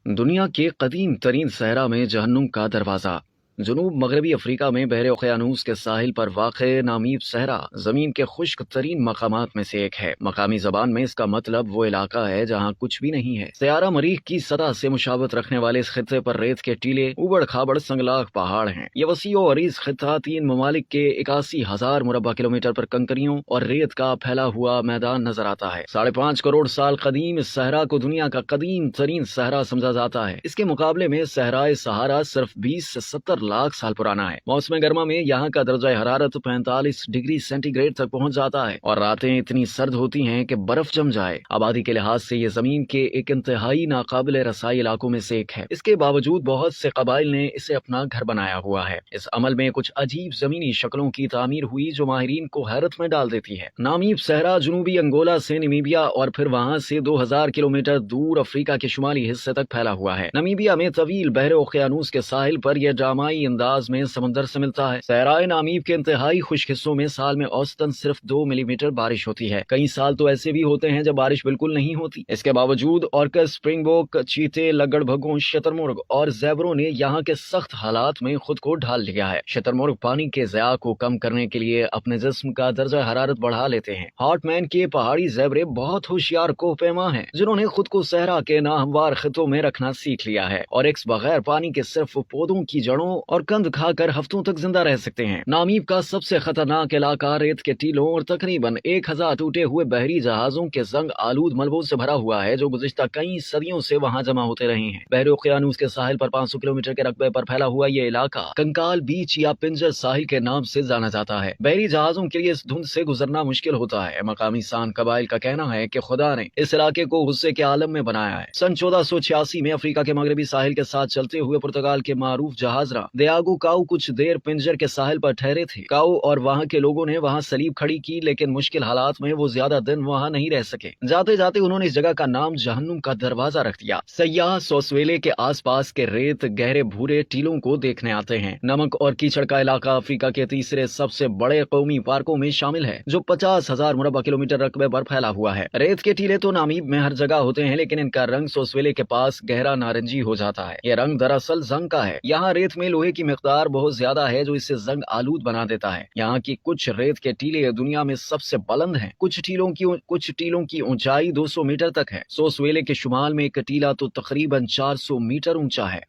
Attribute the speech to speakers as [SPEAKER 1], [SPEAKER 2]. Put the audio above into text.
[SPEAKER 1] दुनिया के कदीम तरीन सहरा में जहन्नुम का दरवाज़ा। जनूब मगरबी अफ्रीका में बहरे ओक़यानूस के साहिल पर वाक़ नामीब सहरा ज़मीन के खुश्क तरीन मकामात में से एक है। मकामी ज़बान में इसका मतलब वो इलाका है जहाँ कुछ भी नहीं है। सयारा मरीख की सतह से मुशाबत रखने वाले इस खित्ते पर रेत के टीले, उबड़ खाबड़ संगलाख पहाड़ हैं। ये वसी और अरीज़ खित्ता 3 ममालिक के 81,000 मुरब्बा किलोमीटर पर कंकरियों और रेत का फैला हुआ मैदान नजर आता है। 5.5 करोड़ साल कदीम इस सहरा को दुनिया का कदीम तरीन सहरा समझा जाता है। इसके मुकाबले में सहराए सहारा सिर्फ 20 से 70 लाख साल पुराना है। मौसम गर्मा में यहाँ का दर्जा हरारत 45 डिग्री सेंटीग्रेड तक पहुँच जाता है और रातें इतनी सर्द होती हैं कि बर्फ जम जाए। आबादी के लिहाज से ये जमीन के एक इंतहाई नाकाबिल रसाई इलाकों में से एक है। इसके बावजूद बहुत से कबाइल ने इसे अपना घर बनाया हुआ है। इस अमल में कुछ अजीब जमीनी शक्लों की तामीर हुई जो माहिरीन को हैरत में डाल देती है। नामीब सहरा जुनूबी अंगोला से नमीबिया और फिर वहाँ से 2000 किलोमीटर दूर अफ्रीका के शुमाली हिस्से तक फैला हुआ है। नमीबिया में तवील बहरे ओक़यानूस के साहिल पर यह ड्रामाई अंदाज में समंदर से मिलता है। सहराए नामीब के इंतहाई खुश्क हिस्सों में साल में औसतन सिर्फ 2 मिलीमीटर बारिश होती है। कई साल तो ऐसे भी होते हैं जब बारिश बिल्कुल नहीं होती। इसके बावजूद ऑर्कस, स्प्रिंगबोक, चीते, लगड़भगों, शतरमुर्ग और ज़ेबरों ने यहाँ के सख्त हालात में खुद को ढाल लिया है। शतरमुर्ग पानी के ज़या को कम करने के लिए अपने जिस्म का दर्जा हरारत बढ़ा लेते हैं। हॉटमैन के पहाड़ी ज़ेबरे बहुत होशियार कोहपेमा हैं जिन्होंने खुद को सहरा के नाहमवार खित्तों में रखना सीख लिया है और एक बगैर पानी के सिर्फ पौधों की जड़ों और कंद खाकर हफ्तों तक जिंदा रह सकते हैं। नामीब का सबसे खतरनाक इलाका रेत के टीलों और तकरीबन 1000 टूटे हुए बहरी जहाजों के जंग आलूद मलबों से भरा हुआ है जो गुज़िश्ता कई सदियों से वहाँ जमा होते रहे हैं। बहरे ओक़यानूस के साहिल पर 500 किलोमीटर के रकबे पर फैला हुआ ये इलाका कंकाल बीच या पिंजर साहिल के नाम से जाना जाता है। बहरी जहाजों के लिए इस धुंध से गुजरना मुश्किल होता है। मकामी सान कबाइल का कहना है कि खुदा ने इस इलाके को गुस्से के आलम में बनाया है। सन 1486 में अफ्रीका के मगरबी साहिल के साथ चलते हुए पुर्तगाल के मारूफ जहाजरा दियागो काऊ कुछ देर पिंजर के साहिल पर ठहरे थे। काऊ और वहाँ के लोगों ने वहाँ सलीब खड़ी की, लेकिन मुश्किल हालात में वो ज्यादा दिन वहाँ नहीं रह सके। जाते जाते उन्होंने इस जगह का नाम जहन्नुम का दरवाजा रख दिया। सयाह सोसवेले के आसपास के रेत गहरे भूरे टीलों को देखने आते हैं। नमक और कीचड़ का इलाका अफ्रीका के तीसरे सबसे बड़े कौमी पार्कों में शामिल है जो 50,000 मुरब्बा किलोमीटर रकबे पर फैला हुआ है। रेत के टीले तो नामीब में हर जगह होते हैं, लेकिन इनका रंग सोसवेले के पास गहरा नारंगी हो जाता है। यह रंग दरअसल जंग का है। यहाँ रेत में लोहे की मिकदार बहुत ज्यादा है जो इसे जंग आलूद बना देता है। यहाँ की कुछ रेत के टीले दुनिया में सबसे बुलंद हैं। कुछ टीलों की ऊंचाई 200 मीटर तक है। सोसवेले के शुमाल में एक टीला तो तकरीबन 400 मीटर ऊंचा है।